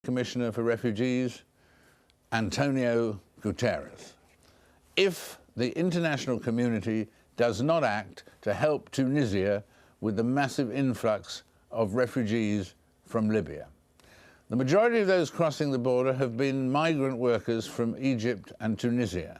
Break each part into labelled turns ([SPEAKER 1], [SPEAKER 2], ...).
[SPEAKER 1] Commissioner for Refugees, Antonio Guterres. If the international community does not act to help Tunisia with the massive influx of refugees from Libya. The majority of those crossing the border have been migrant workers from Egypt and Tunisia,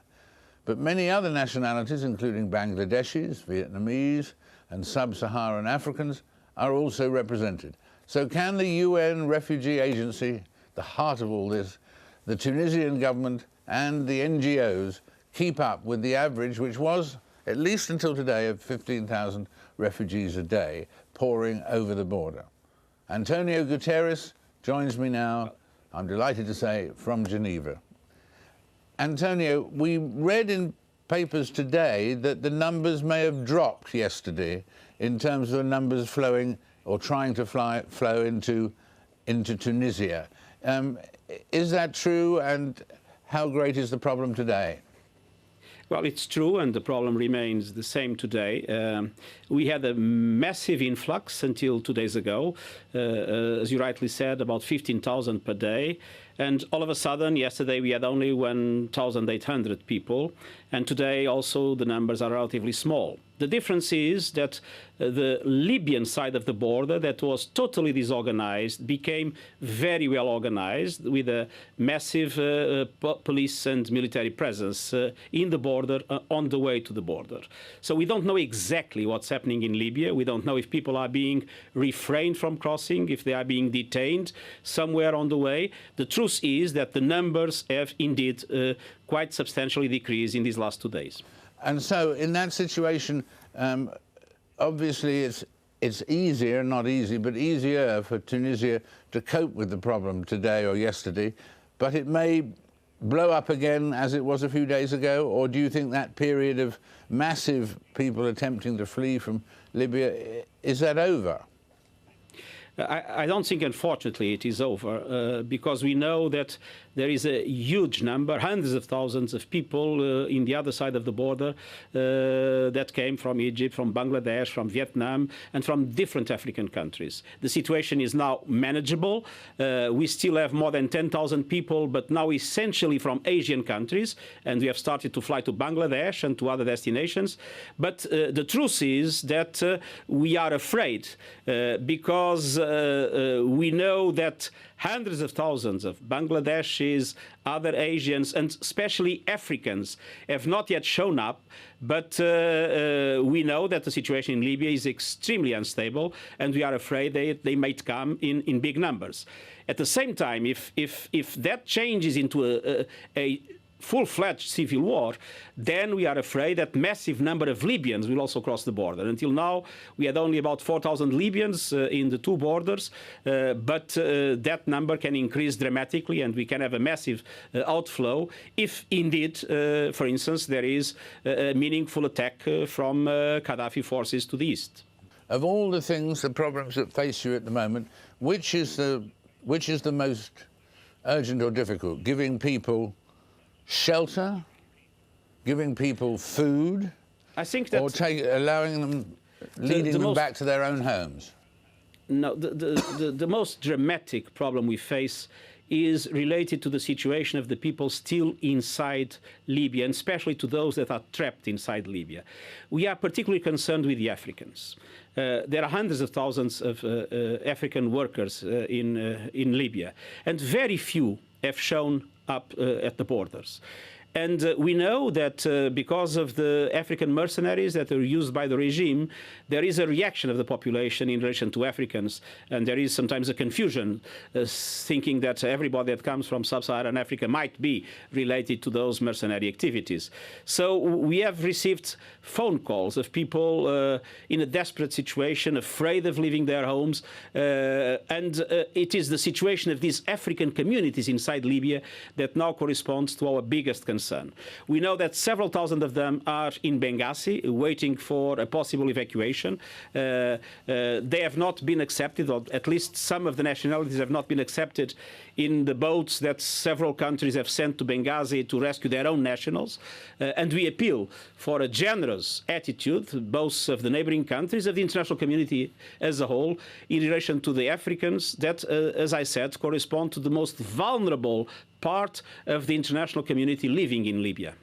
[SPEAKER 1] but many other nationalities, including Bangladeshis, Vietnamese, and sub-Saharan Africans, are also represented. So can the UN Refugee Agency, the heart of all this, the Tunisian government and the NGOs keep up with the average, which was, at least until today, of 15,000 refugees a day pouring over the border? Antonio Guterres joins me now, I'm delighted to say, from Geneva. Antonio, we read in papers today that the numbers may have dropped yesterday in terms of the numbers flowing or trying to flow into Tunisia. Is that true, and how great is the problem today?
[SPEAKER 2] Well, it's true, and the problem remains the same today. We had a massive influx until 2 days ago, as you rightly said, about 15,000 per day. And all of a sudden, yesterday, we had only 1,800 people. And today, also, the numbers are relatively small. The difference is that the Libyan side of the border, that was totally disorganized, became very well organized with a massive police and military presence in the border, on the way to the border. So we don't know exactly what's happening in Libya. We don't know if people are being refrained from crossing, if they are being detained somewhere on the way. The truth is that the numbers have indeed quite substantially decreased in these last 2 days.
[SPEAKER 1] And so, in that situation, obviously it's easier, not easy, but easier for Tunisia to cope with the problem today or yesterday, but it may blow up again as it was a few days ago, or do you think that period of massive people attempting to flee from Libya, is that over?
[SPEAKER 2] I don't think, unfortunately, it is over, because we know that there is a huge number, hundreds of thousands of people in the other side of the border that came from Egypt, from Bangladesh, from Vietnam, and from different African countries. The situation is now manageable. We still have more than 10,000 people, but now essentially from Asian countries, and we have started to fly to Bangladesh and to other destinations. But the truth is that we are afraid because we know that hundreds of thousands of Bangladeshis, other Asians, and especially Africans have not yet shown up. But we know that the situation in Libya is extremely unstable, and we are afraid they might come in big numbers. At the same time, if that changes into a full-fledged civil war, then we are afraid that massive number of Libyans will also cross the border. Until now, we had only about 4,000 Libyans in the two borders, but that number can increase dramatically, and we can have a massive outflow if indeed, for instance, there is a meaningful attack from Gaddafi forces to the east.
[SPEAKER 1] Of all the things, the problems that face you at the moment, which is the most urgent or difficult? Giving people shelter, giving people food,
[SPEAKER 2] I think that,
[SPEAKER 1] or allowing them, leading them back to their own homes?
[SPEAKER 2] No, the most dramatic problem we face is related to the situation of the people still inside Libya, and especially to those that are trapped inside Libya. We are particularly concerned with the Africans. There are hundreds of thousands of African workers in Libya, and very few have shown up at the borders. And we know that because of the African mercenaries that are used by the regime, there is a reaction of the population in relation to Africans. And there is sometimes a confusion, thinking that everybody that comes from sub-Saharan Africa might be related to those mercenary activities. So we have received phone calls of people in a desperate situation, afraid of leaving their homes. And it is the situation of these African communities inside Libya that now corresponds to our biggest concern. concern. We know that several thousand of them are in Benghazi waiting for a possible evacuation. They have not been accepted, or at least some of the nationalities have not been accepted in the boats that several countries have sent to Benghazi to rescue their own nationals. And we appeal for a generous attitude, both of the neighboring countries, of the international community as a whole, in relation to the Africans that, as I said, correspond to the most vulnerable part of the international community living in Libya.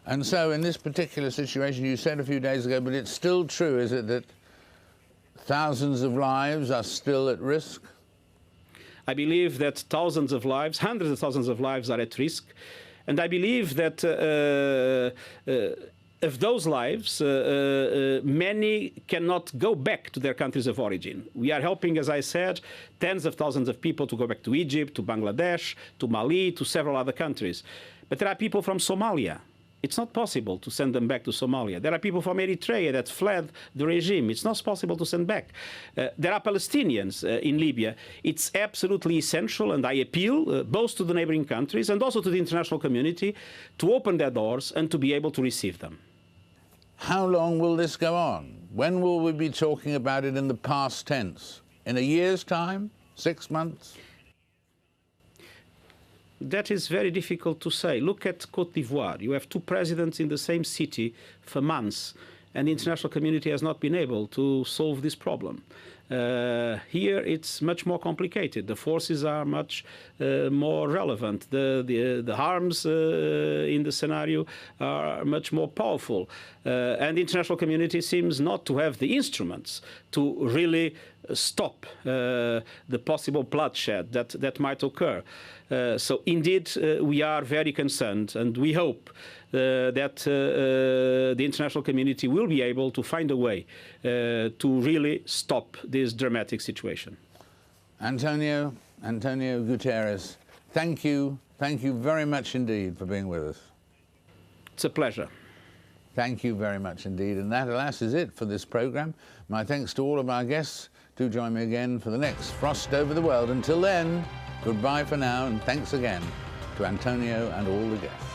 [SPEAKER 1] And so in this particular situation, you said a few days ago, but it's still true, is it, that thousands of lives are still at risk?
[SPEAKER 2] I believe that thousands of lives, hundreds of thousands of lives are at risk. And I believe that of those lives, many cannot go back to their countries of origin. We are helping, as I said, tens of thousands of people to go back to Egypt, to Bangladesh, to Mali, to several other countries. But there are people from Somalia. It's not possible to send them back to Somalia. There are people from Eritrea that fled the regime. It's not possible to send back. There are Palestinians in Libya. It's absolutely essential, and I appeal both to the neighboring countries and also to the international community to open their doors and to be able to receive them.
[SPEAKER 1] How long will this go on? When will we be talking about it in the past tense? In a year's time? 6 months?
[SPEAKER 2] That is very difficult to say. Look at Côte d'Ivoire. You have two presidents in the same city for months, and the international community has not been able to solve this problem. Here it's much more complicated. The forces are much more relevant. The harms in the scenario are much more powerful. And the international community seems not to have the instruments to really stop the possible bloodshed that might occur. So indeed, we are very concerned, and we hope that the international community will be able to find a way to really stop this dramatic situation.
[SPEAKER 1] Antonio Guterres, thank you very much indeed for being with us.
[SPEAKER 2] It's a pleasure.
[SPEAKER 1] Thank you very much indeed. And that, alas, is it for this programme. My thanks to all of our guests. Do join me again for the next Frost Over the World. Until then, goodbye for now, and thanks again to Antonio and all the guests.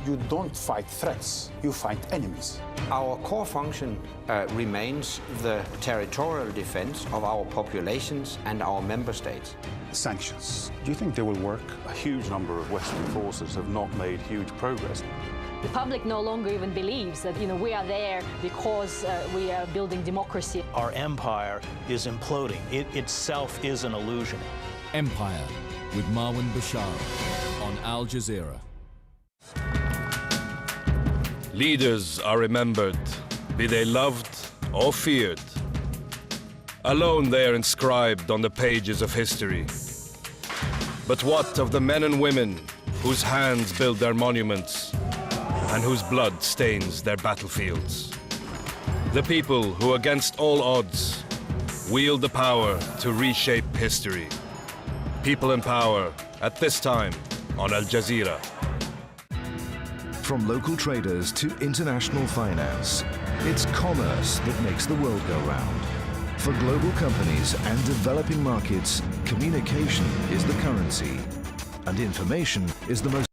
[SPEAKER 3] You don't fight threats, you fight enemies.
[SPEAKER 4] Our core function remains the territorial defense of our populations and our member states.
[SPEAKER 3] Sanctions, do you think they will work?
[SPEAKER 5] A huge number of Western forces have not made huge progress.
[SPEAKER 6] The public no longer even believes that, we are there because we are building democracy.
[SPEAKER 7] Our empire is imploding. It itself is an illusion.
[SPEAKER 8] Empire with Marwan Bashar on Al Jazeera.
[SPEAKER 9] Leaders are remembered, be they loved or feared. Alone they are inscribed on the pages of history. But what of the men and women whose hands build their monuments and whose blood stains their battlefields? The people who, against all odds, wield the power to reshape history. People in power at this time on Al Jazeera.
[SPEAKER 10] From local traders to international finance, it's commerce that makes the world go round. For global companies and developing markets, communication is the currency, and information is the most